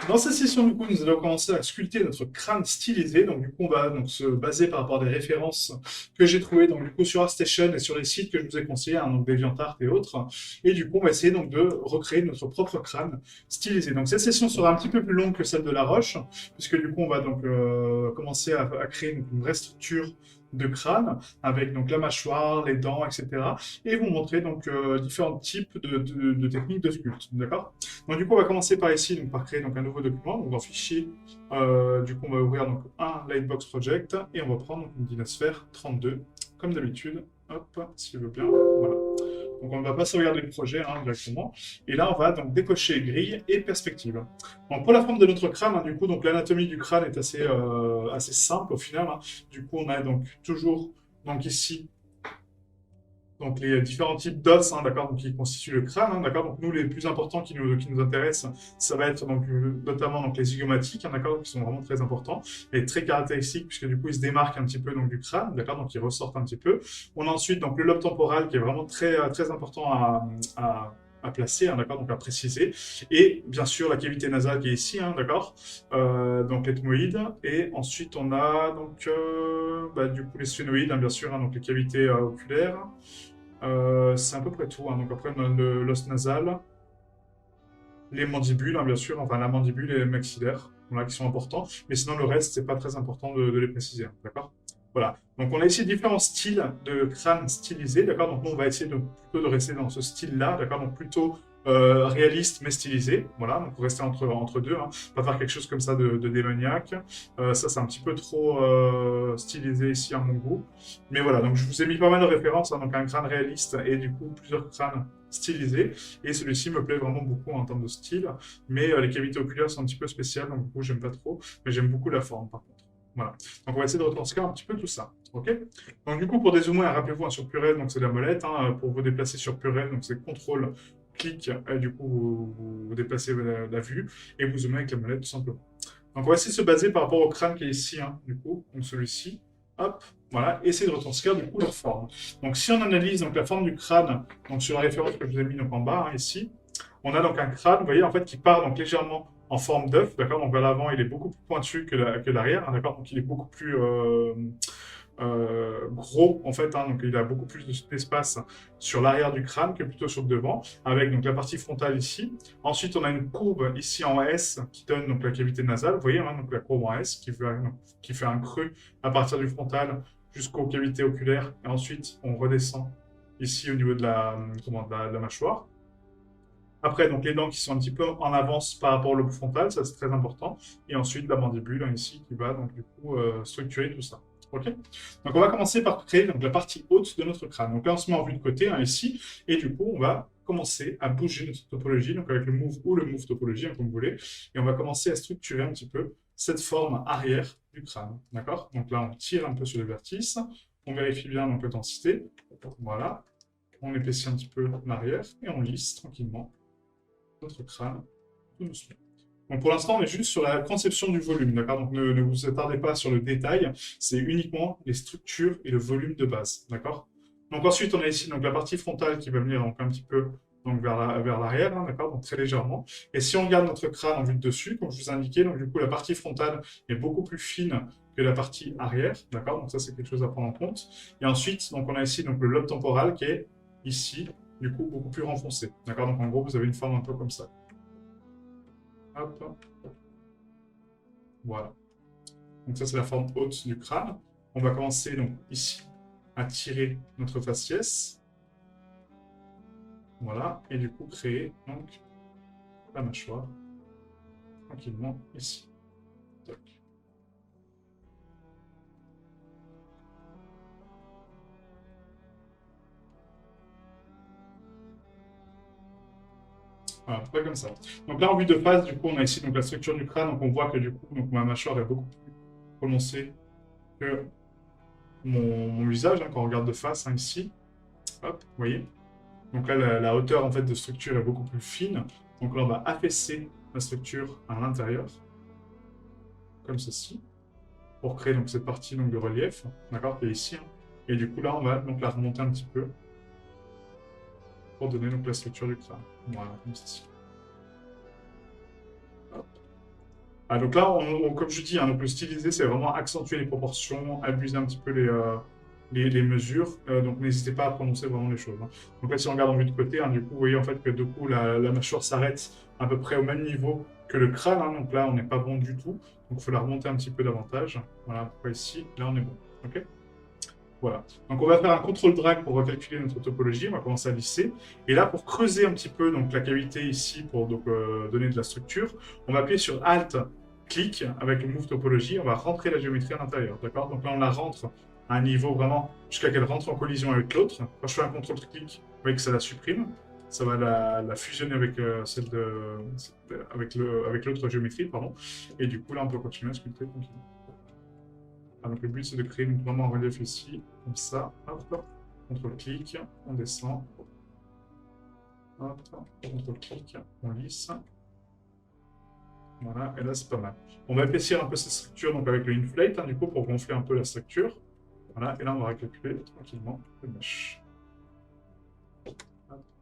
Dans cette session, du coup, nous allons commencer à sculpter notre crâne stylisé. Donc, du coup, on va donc se baser par rapport à des références que j'ai trouvées donc du coup sur ArtStation et sur les sites que je vous ai conseillés, hein, donc DeviantArt et autres. Et du coup, on va essayer donc de recréer notre propre crâne stylisé. Donc, cette session sera un petit peu plus longue que celle de la roche, puisque du coup, on va donc commencer à créer une vraie structure de crâne avec donc la mâchoire, les dents, etc. Et vous montrer donc différents types de techniques de sculpte. D'accord? Donc, du coup, on va commencer par ici, donc, par créer donc, un nouveau document. Donc, dans Fichier, du coup, on va ouvrir donc, un Lightbox Project et on va prendre donc, une dynasphère 32, comme d'habitude. Hop, s'il veut bien. Voilà. Donc, on ne va pas sauvegarder le projet hein, directement. Et là, on va donc décocher grille et perspective. Donc, pour la forme de notre crâne, hein, du coup, donc l'anatomie du crâne est assez simple au final. Hein. Du coup, on a donc toujours donc ici donc les différents types d'os, hein, d'accord, donc qui constituent le crâne, hein, d'accord. Donc nous, les plus importants qui nous intéressent, ça va être donc notamment donc les zygomatiques, hein, d'accord, qui sont vraiment très importants et très caractéristiques puisque du coup ils se démarquent un petit peu donc du crâne, d'accord, donc ils ressortent un petit peu. On a ensuite donc le lobe temporal qui est vraiment très important à placer, hein, d'accord, donc à préciser. Et bien sûr la cavité nasale qui est ici, hein, d'accord, donc l'ethmoïde. Et ensuite on a donc du coup les sphénoïdes, hein, bien sûr, hein, donc les cavités oculaires. C'est à peu près tout. Hein. Donc après, on a l'os nasal, les mandibules, hein, bien sûr, enfin la mandibule et le maxillaire, voilà, qui sont importants. Mais sinon, le reste, c'est pas très important de les préciser. Hein, d'accord. Voilà. Donc on a ici différents styles de crâne stylisé, d'accord. Donc nous, on va essayer plutôt de rester dans ce style-là, d'accord. Donc plutôt réaliste mais stylisé, voilà. Donc rester entre deux, hein. Pas faire quelque chose comme ça de démoniaque. Ça, c'est un petit peu trop stylisé ici à mon goût. Mais voilà. Donc je vous ai mis pas mal de références, hein, donc un crâne réaliste et du coup plusieurs crânes stylisés. Et celui-ci me plaît vraiment beaucoup en termes de style. Mais les cavités oculaires sont un petit peu spéciales, donc du coup, j'aime pas trop. Mais j'aime beaucoup la forme, par contre. Voilà. Donc, on va essayer de retranscrire un petit peu tout ça. OK. Donc, du coup, pour dézoomer, rappelez-vous, hein, sur Purelle, donc c'est la molette. Hein, pour vous déplacer sur Purelle, donc c'est CTRL, clic, et du coup, vous déplacez la vue et vous zoomez avec la molette, tout simplement. Donc, on va essayer de se baser par rapport au crâne qui est ici, hein, du coup, donc celui-ci. Hop, voilà, essayer de retranscrire du coup leur forme. Donc, si on analyse donc, la forme du crâne, donc sur la référence que je vous ai mis donc, en bas, hein, ici, on a donc un crâne, vous voyez, en fait, qui part donc légèrement en forme d'œuf, d'accord. Donc vers l'avant, il est beaucoup plus pointu que l'arrière, hein, d'accord. Donc il est beaucoup plus gros en fait, hein, donc il a beaucoup plus d'espace sur l'arrière du crâne que plutôt sur le devant, avec donc la partie frontale ici. Ensuite, on a une courbe ici en S qui donne donc la cavité nasale, vous voyez, hein, donc la courbe en S qui fait un creux à partir du frontal jusqu'aux cavités oculaires, et ensuite on redescend ici au niveau de la mâchoire. Après, donc les dents qui sont un petit peu en avance par rapport au lobe frontal, ça c'est très important. Et ensuite la mandibule hein, ici qui va donc du coup structurer tout ça. Ok. Donc on va commencer par créer donc, la partie haute de notre crâne. Donc là on se met en vue de côté hein, ici, et du coup on va commencer à bouger notre topologie, donc avec le move ou le move topologie, hein, comme vous voulez, et on va commencer à structurer un petit peu cette forme arrière du crâne. D'accord. Donc là on tire un peu sur les vertices, on vérifie bien donc la densité. Voilà. On épaissit un petit peu l'arrière et on lisse tranquillement notre crâne tout doucement. Donc pour l'instant, on est juste sur la conception du volume, d'accord. Donc ne vous attardez pas sur le détail, c'est uniquement les structures et le volume de base, d'accord. Donc ensuite, on a ici donc, la partie frontale qui va venir donc, un petit peu donc, vers l'arrière, hein, d'accord, donc très légèrement. Et si on regarde notre crâne en vue de dessus, comme je vous ai indiqué, donc du coup la partie frontale est beaucoup plus fine que la partie arrière, d'accord. Donc ça c'est quelque chose à prendre en compte. Et ensuite, donc on a ici donc le lobe temporal qui est ici, du coup beaucoup plus renfoncé, d'accord. Donc en gros, vous avez une forme un peu comme ça. Hop, voilà. Donc ça, c'est la forme haute du crâne. On va commencer donc ici à tirer notre faciès. Voilà. Et du coup, créer donc la mâchoire tranquillement ici. Toc. Voilà, pas comme ça. Donc là, en vue de face, du coup, on a ici donc, la structure du crâne. Donc on voit que du coup, donc, ma mâchoire est beaucoup plus prononcée que mon visage, hein, quand on regarde de face, hein, ici. Hop, vous voyez. Donc là, la hauteur en fait de structure est beaucoup plus fine. Donc là, on va affaisser la structure à l'intérieur, comme ceci, pour créer donc cette partie donc, de relief, d'accord, qui est ici. Hein. Et du coup, là, on va donc la remonter un petit peu pour donner donc la structure du crâne. Voilà, comme ceci. Hop. Ah, donc là, comme je dis, hein, donc le stylisé, c'est vraiment accentuer les proportions, abuser un petit peu les mesures. Donc n'hésitez pas à prononcer vraiment les choses, hein. Donc là, si on regarde en vue de côté, hein, du coup, vous voyez en fait que du coup, la mâchoire s'arrête à peu près au même niveau que le crâne, hein. Donc là, on n'est pas bon du tout. Donc il faut la remonter un petit peu davantage. Voilà, à peu près ici. Là, on est bon. OK? Voilà. Donc on va faire un contrôle drag pour recalculer notre topologie. On va commencer à lisser. Et là, pour creuser un petit peu donc, la cavité ici, pour donc, donner de la structure, on va appuyer sur Alt, clic, avec le Move topologie. On va rentrer la géométrie à l'intérieur. D'accord? Donc là, on la rentre à un niveau vraiment jusqu'à qu'elle rentre en collision avec l'autre. Quand je fais un contrôle clic, vous voyez que ça la supprime. Ça va la fusionner avec, avec l'autre géométrie, pardon. Et du coup, là, on peut continuer à sculpter tranquillement. Ah, donc le but c'est de créer vraiment un relief ici, comme ça, hop, contrôle-clic, on descend, hop, contrôle-clic, on lisse, voilà, et là c'est pas mal. On va épaissir un peu cette structure donc avec le inflate, hein, du coup, pour gonfler un peu la structure, voilà, et là on va recalculer tranquillement le mesh. Hop,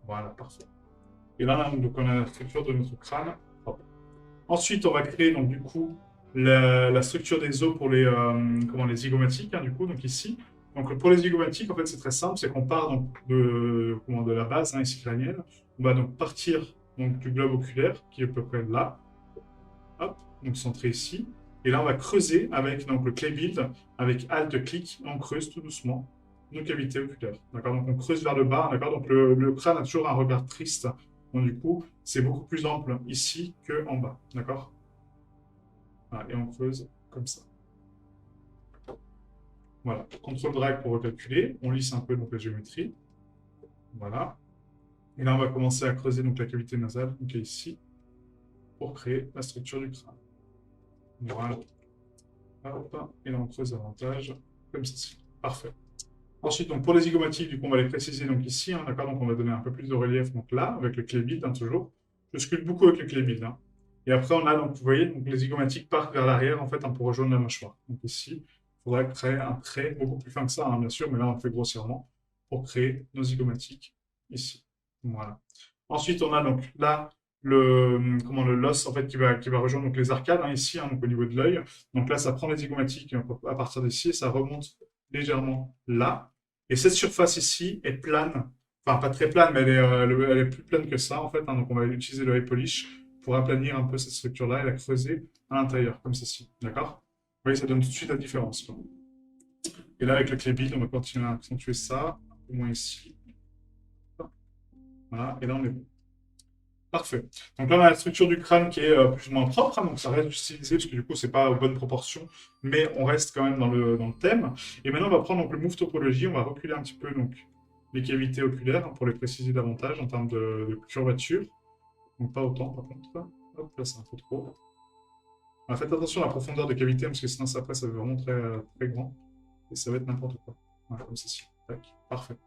voilà, parfait. Et là, donc, on a la structure de notre crâne. Hop. Ensuite, on va créer donc du coup la structure des os pour les zygomatiques, hein, du coup, donc ici. Donc pour les zygomatiques, en fait, c'est très simple, c'est qu'on part donc de la base, hein, ici crânienne. On va donc partir donc, du globe oculaire, qui est à peu près là. Hop, donc centré ici. Et là, on va creuser avec donc, le clay build, avec Alt-clic, on creuse tout doucement nos cavités oculaires. D'accord, donc on creuse vers le bas, d'accord, donc le crâne a toujours un regard triste. Donc du coup, c'est beaucoup plus ample ici qu'en bas, d'accord. Voilà, et on creuse comme ça. Voilà, contrôle drag pour recalculer. On lisse un peu donc, la géométrie. Voilà. Et là, on va commencer à creuser donc, la cavité nasale, donc ici, pour créer la structure du crâne. Voilà. Hop. Et là, on creuse davantage, comme ceci. Parfait. Ensuite, donc, pour les zygomatiques, du coup, on va les préciser donc, ici, hein, d'accord. Donc, on va donner un peu plus de relief donc, là, avec le clay build, hein, toujours. Je sculpte beaucoup avec le clay build, hein. Et après, on a, donc, vous voyez, donc, les zygomatiques partent vers l'arrière, en fait, hein, pour rejoindre la mâchoire. Donc ici, il faudrait créer un trait beaucoup plus fin que ça, hein, bien sûr, mais là, on le fait grossièrement pour créer nos zygomatiques ici. Voilà. Ensuite, on a donc là le l'os en fait qui va rejoindre donc, les arcades, hein, ici, hein, donc, au niveau de l'œil. Donc là, ça prend les zygomatiques à partir d'ici et ça remonte légèrement là. Et cette surface ici est plane, enfin pas très plane, mais elle est plus plane que ça en fait, hein. Donc on va utiliser le high polish pour aplanir un peu cette structure-là et la creuser à l'intérieur, comme ceci. D'accord? Vous voyez, ça donne tout de suite la différence, quoi. Et là, avec le clay build, on va continuer à accentuer ça, au moins ici. Voilà, et là, on est bon. Parfait. Donc là, on a la structure du crâne qui est plus ou moins propre, hein, donc ça reste stylisé, parce que du coup, c'est pas aux bonnes proportions, mais on reste quand même dans le thème. Et maintenant, on va prendre donc, le move topologie, on va reculer un petit peu donc, les cavités oculaires, hein, pour les préciser davantage en termes de curvature. Donc pas autant, par contre. Hop, là, c'est un peu trop. Alors, faites attention à la profondeur des cavités, parce que sinon, ça, après, ça va être vraiment très, très grand. Et ça va être n'importe quoi. Voilà, comme ceci. Tac, parfait.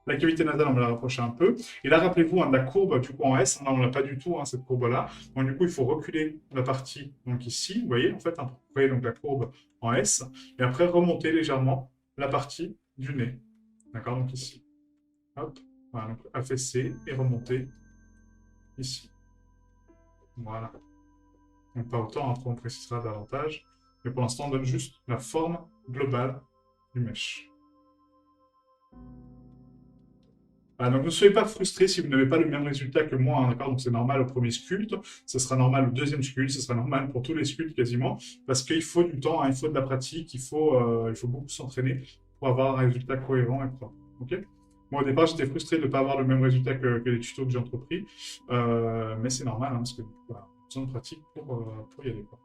La cavité nasale, on va la rapprocher un peu. Et là, rappelez-vous, hein, de la courbe, du coup, en S, là, on n'a pas du tout, hein, cette courbe-là. Donc, du coup, il faut reculer la partie, donc ici, vous voyez, en fait, hein, pour créer donc, la courbe en S. Et après, remonter légèrement la partie du nez. D'accord, donc ici. Hop, voilà, donc affaisser et remonter ici. Voilà. Donc, pas autant, après, on précisera davantage. Mais pour l'instant, on donne juste la forme globale du mesh. Voilà, donc ne soyez pas frustrés si vous n'avez pas le même résultat que moi, hein, d'accord? Donc c'est normal au premier sculpte, ça sera normal au deuxième sculpte, ça sera normal pour tous les sculptes quasiment, parce qu'il faut du temps, hein, il faut de la pratique, il faut beaucoup s'entraîner pour avoir un résultat cohérent et propre. Ok? Moi au départ j'étais frustré de ne pas avoir le même résultat que les tutos que j'ai entrepris, mais c'est normal, hein, parce que voilà, besoin de pratique pour y aller, quoi.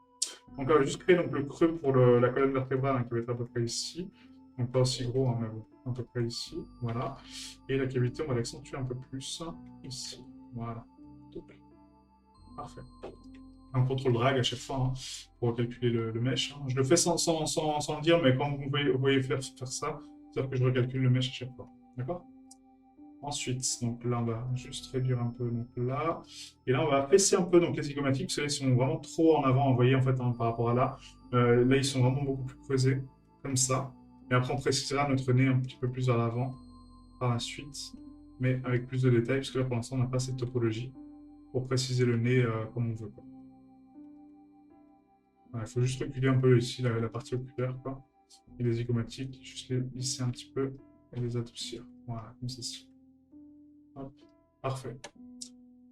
Donc, on va juste créer donc, le creux pour la colonne vertébrale, hein, qui va être à peu près ici. Donc pas aussi gros, hein, mais bon, à peu près ici. Voilà. Et la cavité, on va l'accentuer un peu plus ici. Voilà. Donc, parfait. Un contrôle drag à chaque fois, hein, pour calculer le mesh, hein. Je le fais sans le dire, mais quand vous voyez faire ça, c'est-à-dire que je recalcule le mesh à chaque fois. D'accord? Ensuite, donc là, on va juste réduire un peu donc là. Et là, on va affaisser un peu donc, les zygomatiques, parce que là, ils sont vraiment trop en avant, vous voyez, en fait, hein, par rapport à là. Là, ils sont vraiment beaucoup plus creusés, comme ça. Et après, on précisera notre nez un petit peu plus vers l'avant, par la suite, mais avec plus de détails, parce que là, pour l'instant, on n'a pas cette topologie pour préciser le nez comme on veut, quoi. Il faut juste reculer un peu ici la partie oculaire, quoi. Et les zygomatiques, juste les lisser un petit peu et les adoucir. Voilà, comme ceci. Hop, parfait.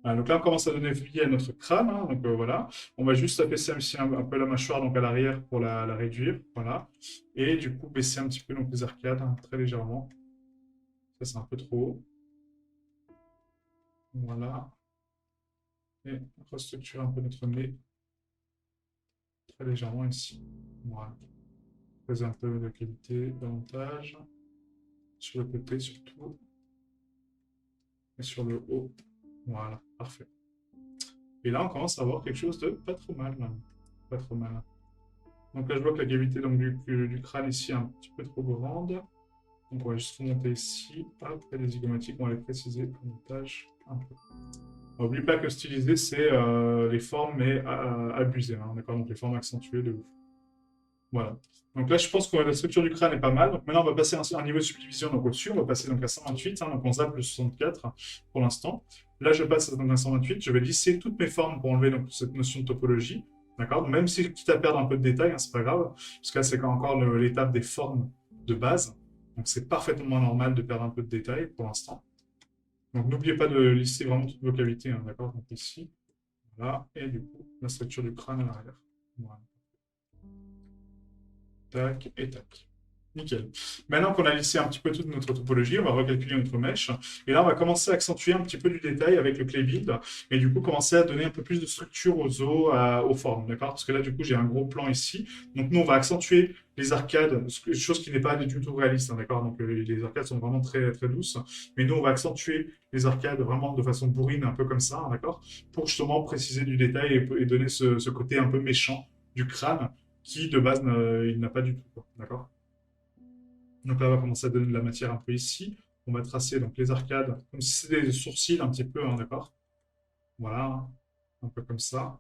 Voilà, donc là, on commence à donner vie à notre crâne. Hein, donc voilà. On va juste abaisser un peu la mâchoire donc à l'arrière pour la réduire. Voilà. Et du coup, baisser un petit peu donc, les arcades, hein, très légèrement. Ça, c'est un peu trop haut. Voilà. Et restructurer un peu notre nez très légèrement ici. Voilà. Poser un peu de qualité davantage. Sur le côté surtout. Et sur le haut. Voilà, parfait. Et là, on commence à voir quelque chose de pas trop mal, même. Pas trop mal. Donc là, je vois que la cavité donc, du crâne ici est un petit peu trop grande. Donc on va juste remonter ici. Hop, et les zygomatiques, on va les préciser au montage un peu. N'oublie pas que styliser, c'est les formes, mais abusées. Hein, d'accord. Donc les formes accentuées de ouf. Voilà. Donc là, je pense que la structure du crâne est pas mal. Donc maintenant, on va passer un niveau de subdivision donc au-dessus. On va passer donc à 128. Hein, donc on zappe le 64 pour l'instant. Là, je passe donc à 128. Je vais lisser toutes mes formes pour enlever donc, cette notion de topologie. D'accord. Même si quitte à perdre un peu de détails, hein, c'est pas grave. Parce que là, c'est encore l'étape des formes de base. Donc c'est parfaitement normal de perdre un peu de détails pour l'instant. Donc n'oubliez pas de lister vraiment toutes vos cavités. Hein, d'accord. Donc ici, voilà. Et du coup, la structure du crâne à l'arrière. Voilà. Tac et tac. Nickel. Maintenant qu'on a lissé un petit peu toute notre topologie, on va recalculer notre mèche. Et là, on va commencer à accentuer un petit peu du détail avec le clay build. Et du coup, commencer à donner un peu plus de structure aux os, aux formes. D'accord. Parce que là, du coup, j'ai un gros plan ici. Donc, nous, on va accentuer les arcades, chose qui n'est pas du tout réaliste. Hein, d'accord. Donc, les arcades sont vraiment très, très douces. Mais nous, on va accentuer les arcades vraiment de façon bourrine, un peu comme ça. Hein, d'accord. Pour justement préciser du détail et donner ce côté un peu méchant du crâne qui, de base, il n'a pas du tout. D'accord. Donc là, on va commencer à donner de la matière un peu ici. On va tracer donc les arcades, comme si c'était des sourcils un petit peu, hein, d'accord. Voilà, hein, un peu comme ça.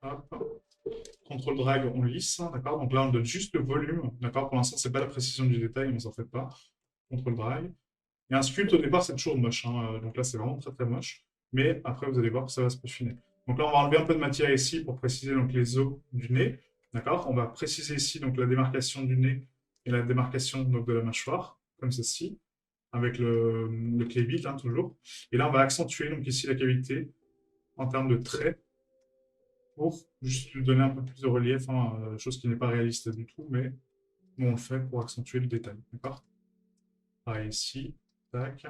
Hop. Contrôle drag, on lisse, hein, d'accord. Donc là, on donne juste le volume, d'accord. Pour l'instant, c'est pas la précision du détail, mais ça en fait pas. Contrôle drag. Et un sculpte, au départ, c'est toujours moche. Hein, donc là, c'est vraiment très très moche. Mais après, vous allez voir que ça va se peaufiner. Donc là, on va enlever un peu de matière ici pour préciser donc, les os du nez. D'accord. On va préciser ici donc, la démarcation du nez et la démarcation donc, de la mâchoire, comme ceci, avec le clay bit, hein, toujours. Et là, on va accentuer donc, ici la cavité en termes de traits pour juste lui donner un peu plus de relief, hein, chose qui n'est pas réaliste du tout, mais on le fait pour accentuer le détail. D'accord. Pareil ici. Tac.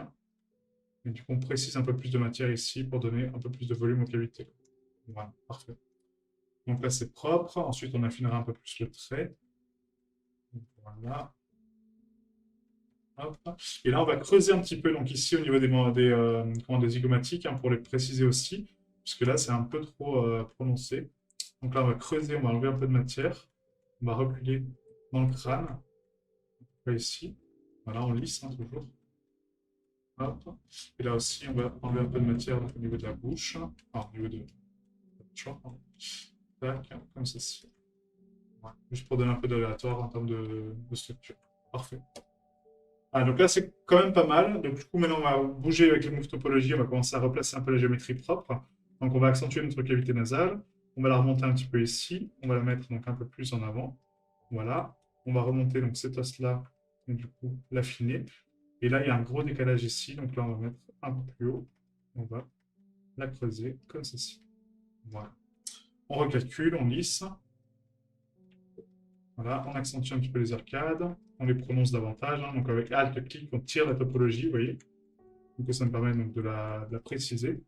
Et du coup, on précise un peu plus de matière ici pour donner un peu plus de volume aux cavités. Voilà, parfait. Donc là, c'est propre. Ensuite, on affinera un peu plus le trait. Donc, voilà. Hop. Et là, on va creuser un petit peu donc ici au niveau des zygomatiques hein, pour les préciser aussi, puisque là, c'est un peu trop prononcé. Donc là, on va creuser, on va enlever un peu de matière. On va reculer dans le crâne. Là, ici. Voilà, on lisse hein, toujours. Hop. Et là aussi, on va enlever un peu de matière au niveau de la bouche. Enfin, au niveau de la mâchoire. Tac, comme ceci. Ouais. Juste pour donner un peu d'aléatoire en termes de structure. Parfait. Ah, donc là, c'est quand même pas mal. Donc, du coup, maintenant, on va bouger avec les moves topologie. On va commencer à replacer un peu la géométrie propre. Donc, on va accentuer notre cavité nasale. On va la remonter un petit peu ici. On va la mettre donc un peu plus en avant. Voilà. On va remonter donc cet os-là. Et du coup, l'affiner. Et là, il y a un gros décalage ici. Donc là, on va mettre un peu plus haut. On va la creuser comme ceci. Voilà. On recalcule, on lisse. Voilà, on accentue un petit peu les arcades, on les prononce davantage. Hein, donc avec Alt-clic, on tire la topologie, vous voyez. Donc ça me permet donc de la préciser.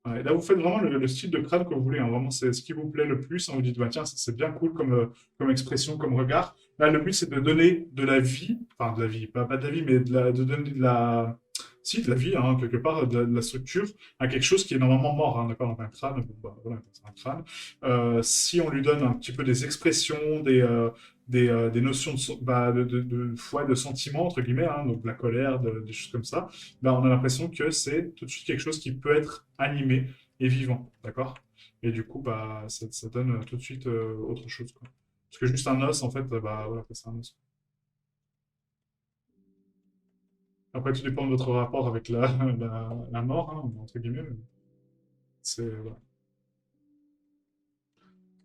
Ouais, et là, vous faites vraiment le style de crâne que vous voulez. Hein, vraiment, c'est ce qui vous plaît le plus. Hein, vous dites, bah, tiens, ça, c'est bien cool comme expression, comme regard. Là, le but, c'est de donner de la vie, enfin de la vie, pas de la vie, mais de donner de la, si, de la vie, hein, quelque part, de la structure à quelque chose qui est normalement mort. Hein, d'accord, donc un crâne, bon, bah, voilà, c'est un crâne. Si on lui donne un petit peu des expressions, des notions de foi, de sentiments, entre guillemets, hein, donc de la colère, des choses comme ça, ben, on a l'impression que c'est tout de suite quelque chose qui peut être animé et vivant, d'accord. Et du coup, bah, ça donne tout de suite autre chose, quoi. Parce que juste un os, en fait, bah, voilà, c'est un os. Après, tout dépend de votre rapport avec la mort, hein, entre guillemets. Mais c'est, voilà.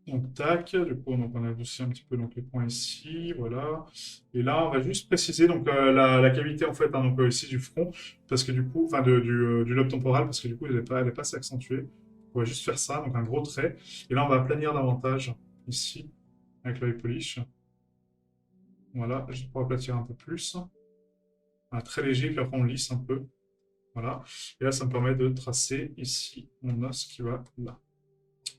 Donc, tac, du coup, donc, on a adouci un petit peu donc, les points ici, voilà. Et là, on va juste préciser donc, la cavité, en fait, hein, donc, ici du front, parce que du coup, enfin, du lobe temporal, parce que du coup, elle est pas assez accentuée. On va juste faire ça, donc un gros trait. Et là, on va aplanir davantage, ici, avec l'œil polish. Voilà, juste pour aplatir un peu plus. Voilà, très léger, puis après, on lisse un peu. Voilà. Et là, ça me permet de tracer ici mon os qui va là.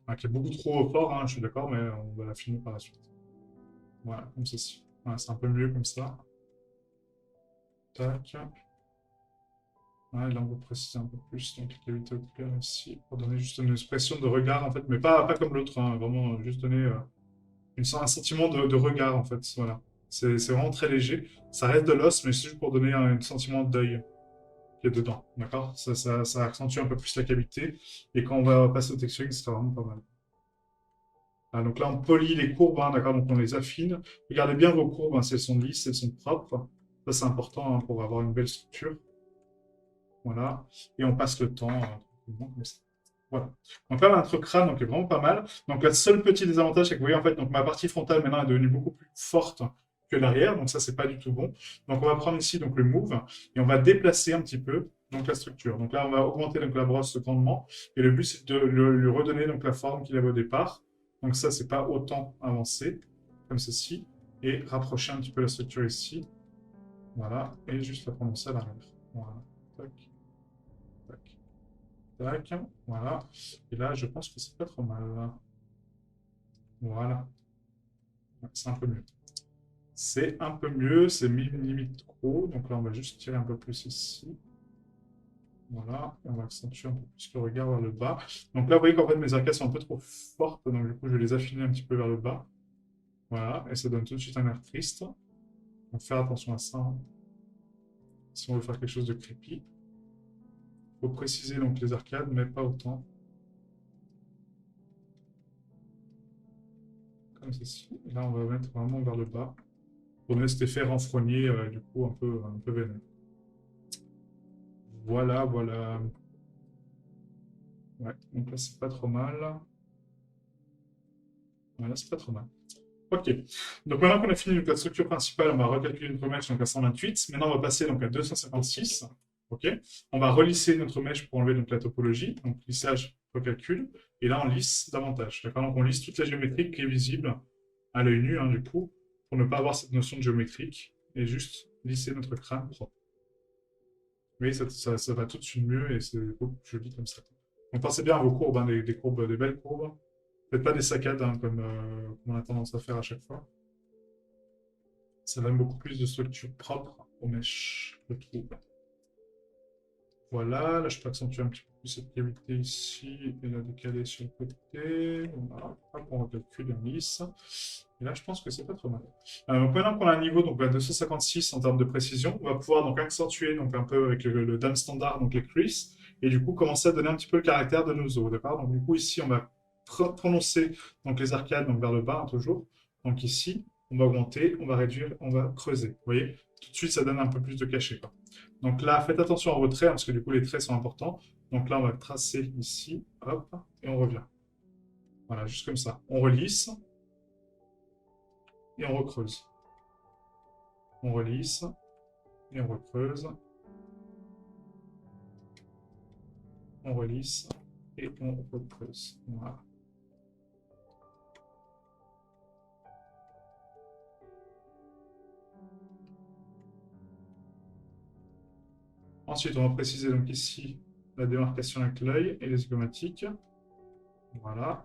Enfin, qui est beaucoup trop fort, hein, je suis d'accord, mais on va l'affiner par la suite. Voilà, comme ceci. Voilà, c'est un peu mieux comme ça. Tac. Ouais, là, on va préciser un peu plus donc, la cavité oculaire ici, pour donner juste une expression de regard, en fait, mais pas comme l'autre, hein, vraiment juste donner un sentiment de regard, en fait. Voilà. C'est vraiment très léger. Ça reste de l'os, mais c'est juste pour donner un sentiment d'œil qui est dedans. D'accord, ça accentue un peu plus la cavité. Et quand on va passer au texturing, ce sera vraiment pas mal. Ah, donc là, on polit les courbes, hein, d'accord, donc on les affine. Regardez bien vos courbes, hein, si elles sont lisses, si elles sont propres. Ça, c'est important hein, pour avoir une belle structure. Voilà. Et on passe le temps tranquillement comme ça. Voilà. Donc là, notre crâne donc, est vraiment pas mal. Donc, le seul petit désavantage, c'est que vous voyez, en fait, donc, ma partie frontale maintenant est devenue beaucoup plus forte que l'arrière. Donc, ça, c'est pas du tout bon. Donc, on va prendre ici donc, le move et on va déplacer un petit peu donc, la structure. Donc là, on va augmenter donc, la brosse grandement. Et le but, c'est de lui redonner donc, la forme qu'il avait au départ. Donc, ça, c'est pas autant avancé comme ceci. Et rapprocher un petit peu la structure ici. Voilà. Et juste la prononcer à l'arrière. Voilà. Tac, tac. Tac, voilà. Et là, je pense que c'est pas trop mal. Voilà. Ouais, c'est un peu mieux. C'est un peu mieux, c'est limite trop. Donc là, on va juste tirer un peu plus ici. Voilà. Et on va accentuer un peu plus le regard vers le bas. Donc là, vous voyez qu'en fait, mes arcades sont un peu trop fortes. Donc du coup, je vais les affiner un petit peu vers le bas. Voilà. Et ça donne tout de suite un air triste. Donc faire attention à ça, hein, si on veut faire quelque chose de creepy. Il faut préciser donc les arcades, mais pas autant. Comme ceci. Et là, on va mettre vraiment vers le bas. Pour donner cet effet renfrogné, du coup, un peu vénère. Voilà, voilà. Ouais, donc là, c'est pas trop mal. Voilà, c'est pas trop mal. Ok. Donc maintenant qu'on a fini donc, la structure principale, on va recalculer notre mèche donc à 128. Maintenant, on va passer donc à 256. Ok. On va relisser notre mèche pour enlever donc la topologie. Donc lissage, recalcul. Et là, on lisse davantage. D'accord. Donc on lisse toute la géométrie qui est visible à l'œil nu, hein, du coup, pour ne pas avoir cette notion de géométrique et juste lisser notre crâne propre. Oui, ça va tout de suite mieux et c'est beaucoup plus joli comme ça. Donc pensez bien à vos courbes, hein, des courbes, des belles courbes. Faites pas des saccades hein, comme on a tendance à faire à chaque fois. Ça donne beaucoup plus de structure propre aux mèches, je trouve. Voilà, là je peux accentuer un petit peu plus cette cavité ici et la décaler sur le côté. Voilà, hop, on recalcule en lisse. Et là je pense que c'est pas trop mal. Donc maintenant qu'on a un niveau donc, à 256 en termes de précision, on va pouvoir donc accentuer donc, un peu avec le dame standard, donc les creases, et du coup commencer à donner un petit peu le caractère de nos os, d'accord. Donc du coup ici on va prononcer donc, les arcades donc, vers le bas hein, toujours. Donc ici, on va augmenter, on va réduire, on va creuser. Vous voyez, tout de suite ça donne un peu plus de cachet. Quoi. Donc là, faites attention à vos traits, hein, parce que du coup, les traits sont importants. Donc là, on va tracer ici, hop, et on revient. Voilà, juste comme ça. On relisse et on recreuse. On relisse et on recreuse. On relisse et on recreuse. Voilà. Ensuite, on va préciser donc ici la démarcation avec l'œil et les zygomatiques. Voilà.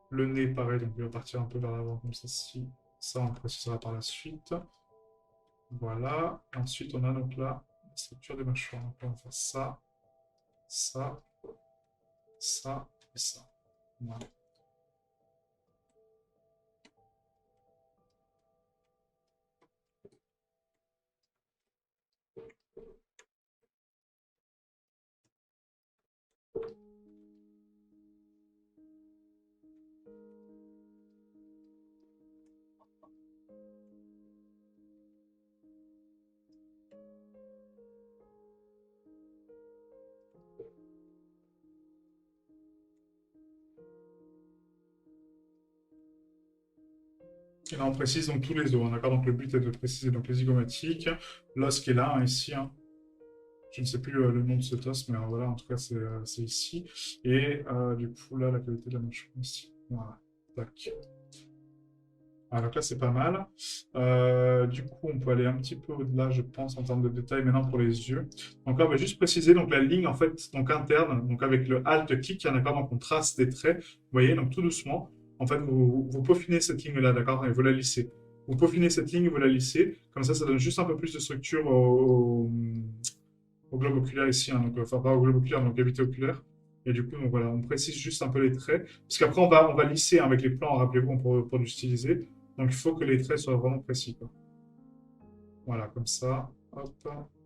Le nez, pareil, donc il va partir un peu vers l'avant comme ça. Ça, on précisera par la suite. Voilà. Ensuite, on a donc là la structure des mâchoires. Donc, on va faire ça, ça, ça et ça. Voilà. Et là, on précise donc tous les os, hein, d'accord? Donc le but est de préciser donc les zygomatiques, l'os qui est là, hein, ici, hein. Je ne sais plus le nom de cet os, mais voilà, en tout cas, c'est ici. Et du coup, là, la qualité de la mâchoire, ici. Voilà. Tac. Ah, donc là, c'est pas mal. Du coup, on peut aller un petit peu au-delà, je pense, en termes de détails maintenant pour les yeux. Donc là, on va juste préciser donc, la ligne en fait, donc interne, donc avec le Alt-clic, hein, d'accord? Donc on trace des traits, vous voyez, donc tout doucement. En fait, vous peaufinez cette ligne-là, d'accord? Et vous la lissez. Vous peaufinez cette ligne, vous la lissez. Comme ça donne juste un peu plus de structure au globe oculaire ici, hein, donc, enfin pas au globe oculaire, donc cavité oculaire. Et du coup, donc, voilà, on précise juste un peu les traits. Parce qu'après, on va lisser hein, avec les plans, rappelez-vous, pour du styliser. Donc il faut que les traits soient vraiment précis, quoi. Voilà, comme ça. Hop,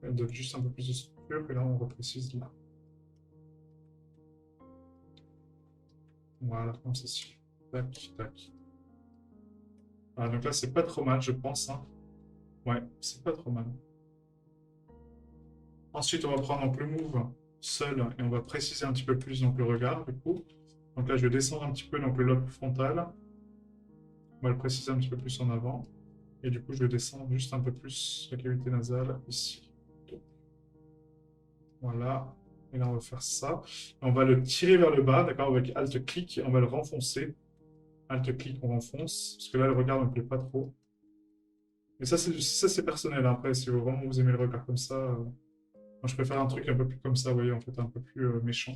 elle donne juste un peu plus de structure. Et là, on reprécise là. Voilà, comme ceci. Tac, tac. Voilà, donc là, c'est pas trop mal, je pense, hein. Ouais, c'est pas trop mal. Ensuite, on va prendre donc, le move seul et on va préciser un petit peu plus donc, le regard, du coup. Donc là, je vais descendre un petit peu donc, le lobe frontal. On va le préciser un petit peu plus en avant. Et du coup, je vais descendre juste un peu plus la cavité nasale ici. Voilà. Et là, on va faire ça. Et on va le tirer vers le bas, d'accord, avec Alt-clic. Et on va le renfoncer. Alt-clic, on renfonce. Parce que là, le regard ne me plaît pas trop. Mais ça, c'est personnel. Hein. Après, si vraiment vous aimez le regard comme ça, moi, je préfère un truc un peu plus comme ça, vous voyez, en fait, un peu plus méchant.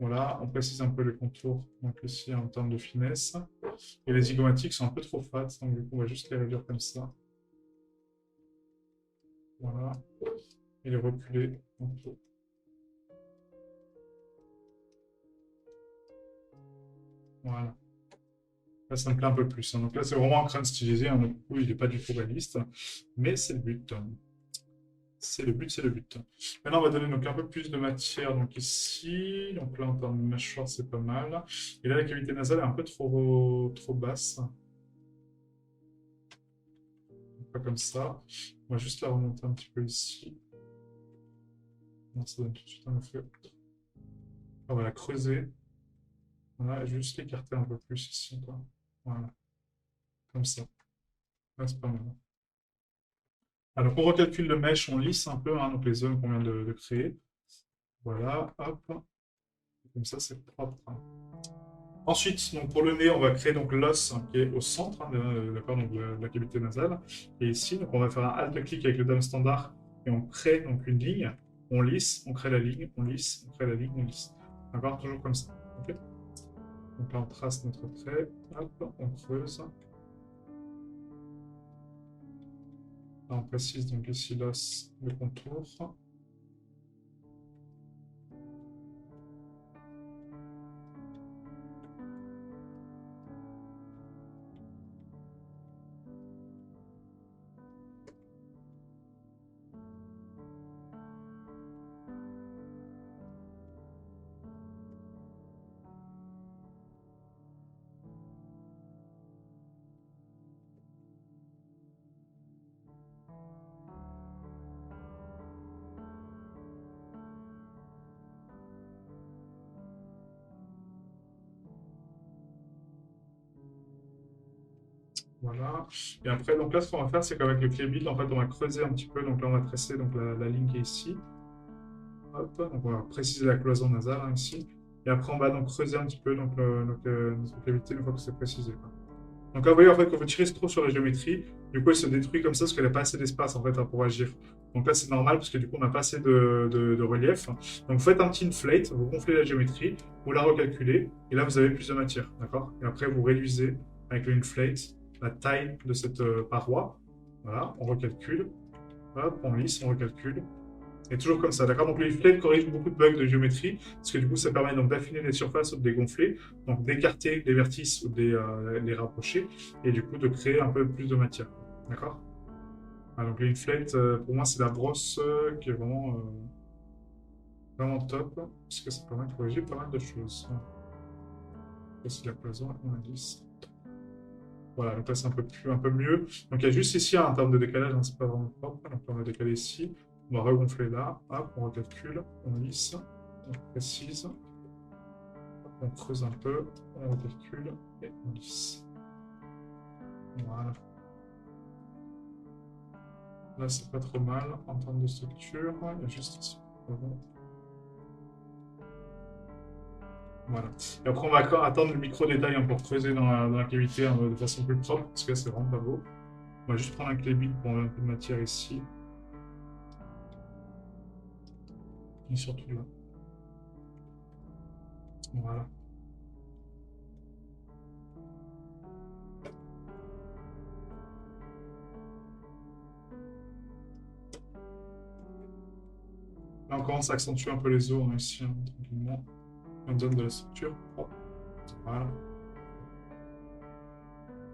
Voilà, on précise un peu les contours, donc ici, en termes de finesse. Et les zygomatiques sont un peu trop fat, donc du coup, on va juste les réduire comme ça. Voilà. Et les reculer un peu. Voilà. Là, ça me plaît un peu plus. Hein. Donc là, c'est vraiment un crâne stylisé. Hein. Donc, du coup, il n'est pas du tout réaliste. Mais c'est le but. C'est le but, c'est le but. Maintenant, on va donner donc un peu plus de matière donc ici. Donc là, en termes de mâchoire, c'est pas mal. Et là, la cavité nasale est un peu trop basse. Pas comme ça. On va juste la remonter un petit peu ici. Non, ça donne tout de suite un effet. On va la creuser. Voilà, et juste l'écarter un peu plus ici. Quoi. Voilà, comme ça. Là, c'est pas mal. Alors, on recalcule le mesh, on lisse un peu, hein, donc les zones qu'on vient de créer. Voilà, hop. Comme ça, c'est propre. Hein. Ensuite, donc pour le nez, on va créer donc l'os hein, qui est au centre hein, d'accord, donc de la cavité nasale. Et ici, donc on va faire un alt-clic avec le dame standard et on crée donc une ligne. On lisse, on crée la ligne, on lisse, on crée la ligne, on lisse. D'accord, toujours comme ça. Okay, donc là, on trace notre trait. Hop, on creuse. Là, on précise donc ici l'os, le contour. Voilà. Et après, donc là, ce qu'on va faire, c'est qu'avec le clé build, en fait, on va creuser un petit peu. Donc là, on va tracer donc, la ligne qui est ici. Hop, donc on va préciser la cloison nasale hein, ici. Et après, on va donc creuser un petit peu notre cavité une fois que c'est précisé. Quoi. Donc là, vous voyez, en fait, quand vous tirez trop sur la géométrie, du coup, elle se détruit comme ça parce qu'elle n'a pas assez d'espace en fait, hein, pour agir. Donc là, c'est normal parce que du coup, on n'a pas assez de relief. Donc vous faites un petit inflate, vous gonflez la géométrie, vous la recalculez, et là, vous avez plus de matière. D'accord. Et après, vous réduisez avec le inflate la taille de cette paroi. Voilà, on recalcule. Hop, on lisse, on recalcule. Et toujours comme ça, d'accord? Donc les flèches corrigent beaucoup de bugs de géométrie, parce que du coup, ça permet donc d'affiner les surfaces ou de les gonfler, donc d'écarter les vertices ou de les rapprocher, et du coup de créer un peu plus de matière. D'accord? Ah, donc les flèches, pour moi, c'est la brosse qui est vraiment top, parce que ça permet de corriger pas mal de choses. Voici la cloison, on a 10. Voilà, donc là c'est un peu mieux. Donc il y a juste ici, hein, en termes de décalage, hein, c'est pas vraiment propre. Donc on va décaler ici, on va regonfler là, hop, on recalcule, on lisse, on précise, on creuse un peu, on recalcule et on lisse. Voilà. Là, c'est pas trop mal en termes de structure. Il y a juste ici. Bon. Voilà. Et après, on va encore attendre le micro-détail hein, pour creuser dans la cavité hein, de façon plus propre, parce que là, c'est vraiment pas beau. On va juste prendre un clébile pour enlever un peu de matière ici. Et surtout là. Voilà. Là, on commence à accentuer un peu les os hein, ici, hein, tranquillement. On donne de la structure. Hop. Voilà.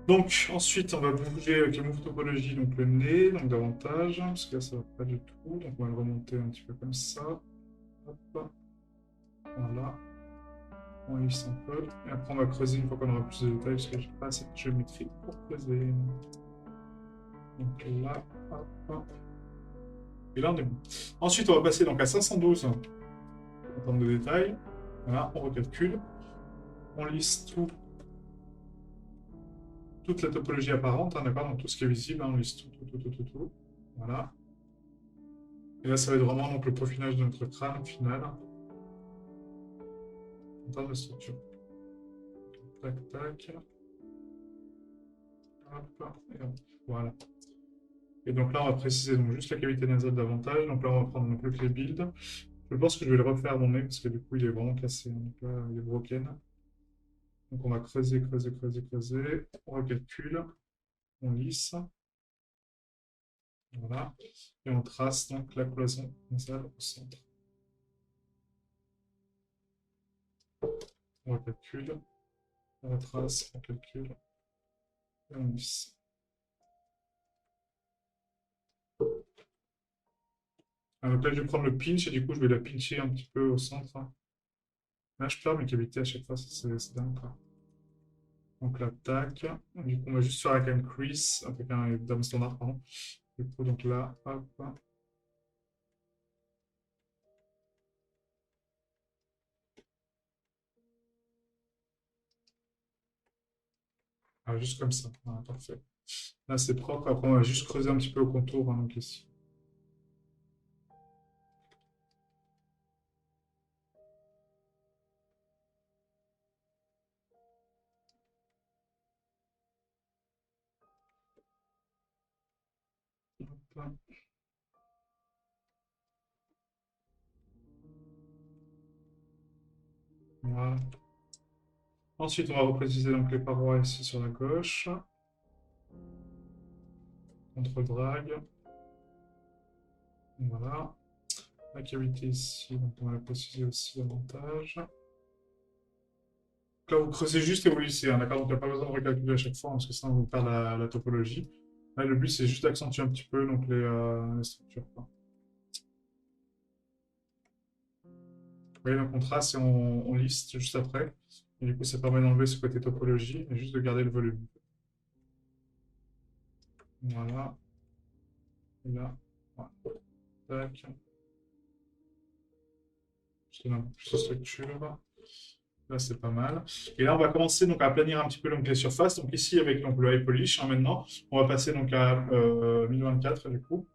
Donc, ensuite, on va bouger avec le move topologie, donc le nez, donc davantage, hein, parce que là, ça va pas du tout. Donc, on va le remonter un petit peu comme ça. Hop. Voilà. On lisse un peu. Et après, on va creuser une fois qu'on aura plus de détails, parce que j'ai pas assez de géométrie pour creuser. Donc là, hop. Et là, on est bon. Ensuite, on va passer donc à 512 en termes de détails. Voilà, on recalcule. On lisse toute la topologie apparente, hein, d'accord? Donc tout ce qui est visible, hein, on lisse tout. Voilà. Et là, ça va être vraiment donc, le peaufinage de notre crâne final en termes de structure. Tac, tac. Hop, et hop. Voilà. Et donc là, on va préciser donc, juste la cavité nasale davantage. Donc là, on va prendre donc, le clé build. Je pense que je vais le refaire mon nez parce que du coup, il est vraiment cassé. Donc là, il est broken. Donc on va creuser. On recalcule. On lisse. Voilà. Et on trace donc la cloison nasale au centre. On recalcule. On retrace. On calcule. Et on lisse. Donc là, je vais prendre le pinch et du coup, je vais la pincher un petit peu au centre. Là, je perds mes cavités à chaque fois, c'est dingue. Quoi. Donc là, tac. Du coup, on va juste faire avec un crease, avec un dame standard, pardon. Du coup, donc là, hop. Ah, juste comme ça. Voilà, parfait. Là, c'est propre. Après, on va juste creuser un petit peu au contour, hein, donc ici. Hop. Voilà. Ensuite, on va repréciser donc les parois ici sur la gauche. Contre drag. Voilà. La cavité ici, donc on va la préciser aussi davantage. Là, vous creusez juste et vous lissez, hein, d'accord? Donc, il n'y a pas besoin de recalculer à chaque fois, hein, parce que sinon, vous perdez la topologie. Là, le but, c'est juste d'accentuer un petit peu donc, les structures. Quoi. Vous voyez, donc on trace et on lisse juste après. Et du coup, ça permet d'enlever ce côté topologie et juste de garder le volume. Voilà. Et là, voilà. Tac. Je donne un peu plus de structure. Là, c'est pas mal. Et là, on va commencer donc, à aplanir un petit peu donc, les surfaces. Donc ici, avec donc, le high polish, hein, maintenant, on va passer donc, à 1024 du coup.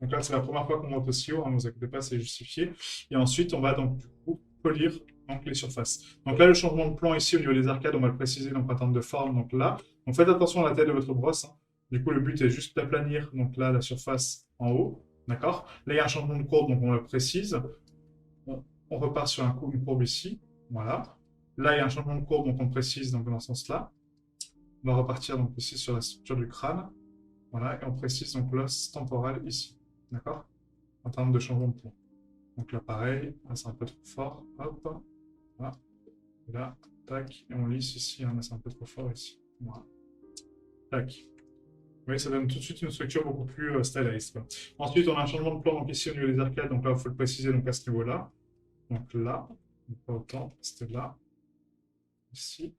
Donc là, c'est la première fois qu'on monte aussi haut, hein, ne vous inquiétez pas, c'est justifié. Et ensuite, on va donc du coup polir donc, les surfaces. Donc là, le changement de plan ici au niveau des arcades, on va le préciser donc en termes de forme. Donc là, donc faites attention à la taille de votre brosse. Hein. Du coup, le but est juste d'aplanir donc là la surface en haut. D'accord. Là, il y a un changement de courbe, donc on le précise. On repart sur une courbe ici. Voilà. Là, il y a un changement de courbe, donc on précise donc, dans ce sens-là. On va repartir donc ici sur la structure du crâne. Voilà, et on précise donc l'os temporal ici. D'accord? En termes de changement de plan. Donc là, pareil, là, c'est un peu trop fort. Hop, là, et là, tac, et on lisse ici, hein, là, c'est un peu trop fort ici. Voilà, tac. Vous voyez, ça donne tout de suite une structure beaucoup plus stylized. Quoi. Ensuite, on a un changement de plan donc ici au niveau des arcades, donc là, il faut le préciser donc à ce niveau-là. Donc là, pas autant, c'était là, ici,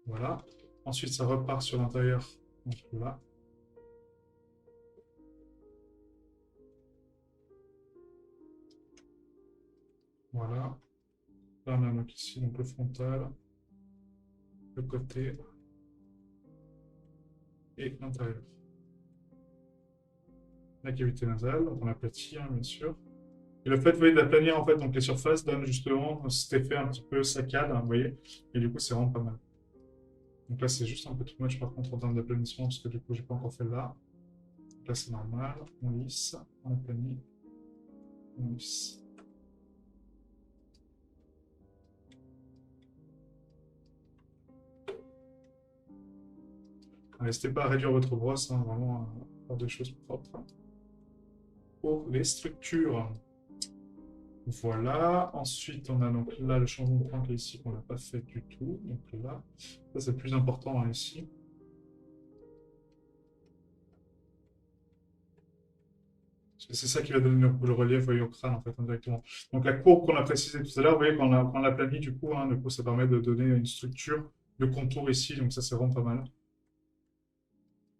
voilà. Ensuite, ça repart sur l'intérieur, donc là. Voilà. Là, on a donc ici donc le frontal, le côté. et l'intérieur. La cavité nasale, donc on aplatit, hein, bien sûr. Et le fait, vous voyez, d'aplanir en fait donc les surfaces donne justement cet effet un petit peu saccade, hein, vous voyez. Et du coup, c'est vraiment pas mal. Donc là, c'est juste un peu too much par contre en termes d'aplanissement, parce que du coup, j'ai pas encore fait là. Donc là, c'est normal. On lisse, on aplanit, on lisse. N'hésitez pas à réduire votre brosse, hein, vraiment à faire des choses propres. Pour les structures. Voilà. Ensuite, on a donc là le changement de plan qui est ici qu'on n'a pas fait du tout. Donc là, ça c'est le plus important hein, ici. Parce que c'est ça qui va donner le relief voyez, au crâne en fait indirectement. Donc la courbe qu'on a précisée tout à l'heure, vous voyez, quand on l'a planie du coup ça permet de donner une structure de contour ici. Donc ça c'est vraiment pas mal.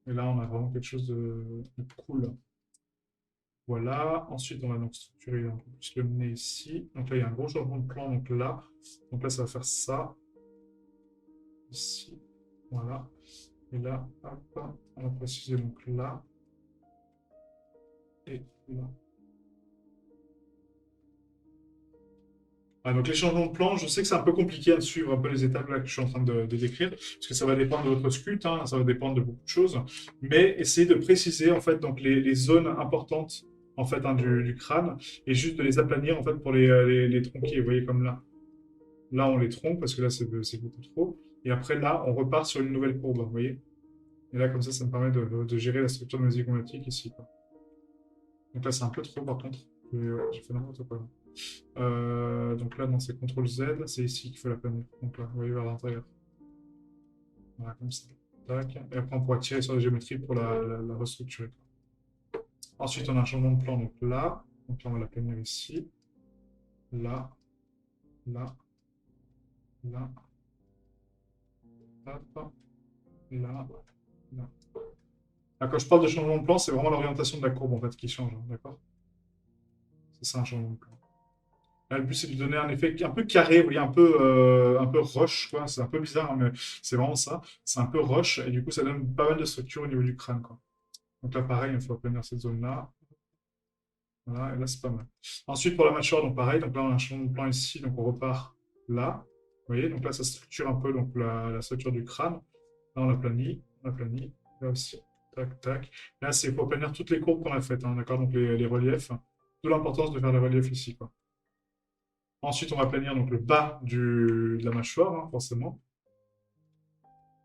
Et là, on a vraiment quelque chose de cool. Voilà. Ensuite, on va donc structurer un peu plus le nez ici. Donc là, il y a un gros changement de plan. Donc là, ça va faire ça. Ici. Voilà. Et là, hop, on va préciser donc là. Et là. Ah, donc les changements de plan, je sais que c'est un peu compliqué à suivre un peu les étapes là que je suis en train de décrire, parce que ça va dépendre de votre sculpte, hein, ça va dépendre de beaucoup de choses, mais essayez de préciser en fait donc les zones importantes en fait hein, du crâne et juste de les aplanir en fait pour les tronquer. Vous voyez comme là, là on les tronque parce que là c'est beaucoup trop, et après là on repart sur une nouvelle courbe, vous voyez. Et là comme ça me permet de gérer la structure de mes zygomatiques ici, quoi. Donc là c'est un peu trop par contre, j'ai fait n'importe quoi. Donc là, dans ces CTRL Z, c'est ici qu'il faut la planir. Donc là, vous voyez vers l'intérieur. Voilà, comme ça. Tac. Et après, on pourra tirer sur la géométrie pour la restructurer. Ensuite, on a un changement de plan. Donc là, on va la planir ici. Là, là, là. Hop, là, là. Ah, quand je parle de changement de plan, c'est vraiment l'orientation de la courbe en fait qui change. Hein, d'accord? C'est ça un changement de plan. Là, le but, c'est de lui donner un effet un peu carré, vous voyez, un peu rush, quoi. C'est un peu bizarre, hein, mais c'est vraiment ça. C'est un peu rush, et du coup, ça donne pas mal de structure au niveau du crâne, quoi. Donc là, pareil, il faut obtenir cette zone-là. Voilà, et là, c'est pas mal. Ensuite, pour la mâchoire, donc pareil, donc là, on a un changement de plan ici, donc on repart là. Vous voyez, donc là, ça structure un peu donc, la structure du crâne. Là, on aplanit, là aussi. Tac, tac. Là, c'est pour obtenir toutes les courbes qu'on a faites, hein, d'accord? Donc les reliefs. D'où l'importance de faire les reliefs ici, quoi. Ensuite, on va planir donc, le bas de la mâchoire, hein, forcément.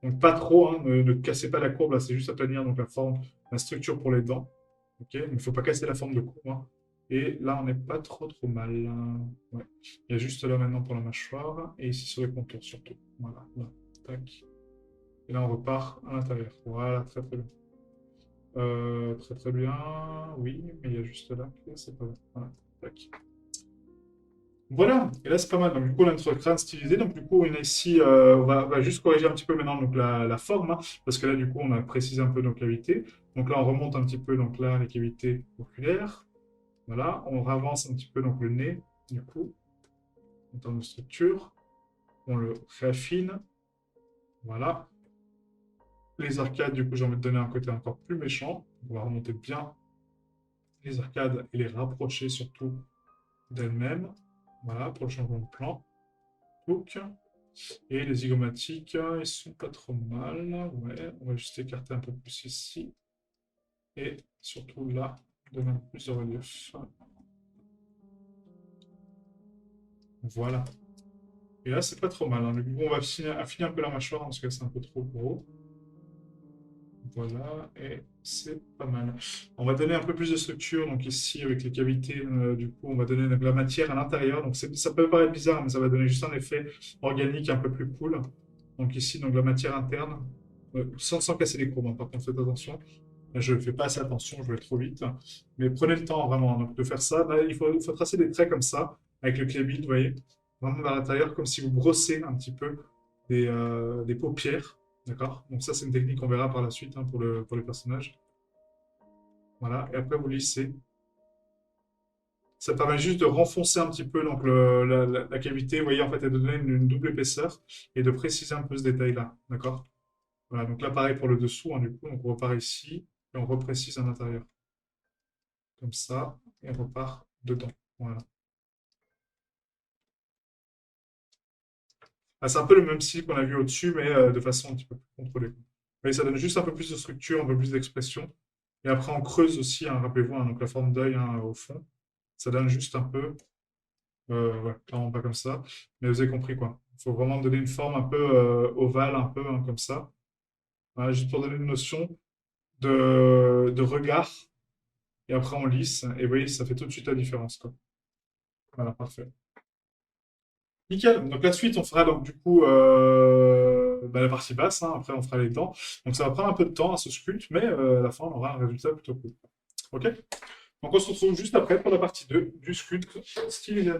Donc pas trop, hein, ne cassez pas la courbe, là, c'est juste à planir donc, la forme, la structure pour les dents. Ok, il ne faut pas casser la forme de courbe. Hein. Et là, on n'est pas trop mal. Hein. Ouais. Il y a juste là maintenant pour la mâchoire, et ici sur les contours surtout. Voilà, là. Tac. Et là, on repart à l'intérieur. Voilà, très bien. Très bien, oui, mais il y a juste là que c'est pas bon. Voilà, tac. Voilà, et là c'est pas mal. Donc du coup, on a notre crâne stylisé. Donc du coup, on a ici, on va juste corriger un petit peu maintenant donc, la forme, hein, parce que là du coup, on a précisé un peu nos cavités. Donc là, on remonte un petit peu donc là les cavités oculaires. Voilà, on avance un petit peu donc le nez, du coup, en termes de structure. On le réaffine. Voilà. Les arcades, du coup, j'ai envie de donner un côté encore plus méchant. On va remonter bien les arcades et les rapprocher surtout d'elles-mêmes. Voilà, pour le changement de plan. Donc, et les zygomatiques, ils sont pas trop mal. Ouais, on va juste écarter un peu plus ici. Et surtout là, donner un peu plus de relief. Voilà. Et là, c'est pas trop mal. Hein. Du coup, on va affiner un peu la mâchoire hein, parce que c'est un peu trop gros. Voilà, et c'est pas mal. On va donner un peu plus de structure. Donc ici, avec les cavités, du coup, on va donner de la matière à l'intérieur. Donc ça peut paraître bizarre, mais ça va donner juste un effet organique un peu plus cool. Donc ici, donc la matière interne, sans casser les courbes. Hein, par contre, faites attention. Là, je ne fais pas assez attention, je vais trop vite. Mais prenez le temps vraiment donc, de faire ça. Là, il faut tracer des traits comme ça, avec le clé vous voyez, vraiment vers l'intérieur, comme si vous brossez un petit peu des paupières. D'accord? Donc ça, c'est une technique qu'on verra par la suite hein, pour les personnages. Voilà, et après vous lissez. Ça permet juste de renfoncer un petit peu donc, la cavité, vous voyez, en fait, et de donner une double épaisseur et de préciser un peu ce détail-là. D'accord? Voilà, donc là, pareil pour le dessous, hein, du coup, donc on repart ici, et on reprécise à l'intérieur. Comme ça, et on repart dedans. Voilà. Ah, c'est un peu le même style qu'on a vu au-dessus, mais de façon un petit peu plus contrôlée. Mais ça donne juste un peu plus de structure, un peu plus d'expression. Et après, on creuse aussi, hein, rappelez-vous, hein, donc la forme d'œil hein, au fond. Ça donne juste un peu, ouais, clairement pas comme ça. Mais vous avez compris quoi. Il faut vraiment donner une forme un peu ovale, un peu hein, comme ça. Voilà, juste pour donner une notion de regard. Et après, on lisse. Et vous voyez, ça fait tout de suite la différence, quoi. Voilà, parfait. Nickel. Donc la suite, on fera donc du coup bah, la partie basse. Hein. Après, on fera les dents. Donc ça va prendre un peu de temps à ce sculpte, mais à la fin, on aura un résultat plutôt cool. Ok? Donc on se retrouve juste après pour la partie 2 du sculpte stylisé.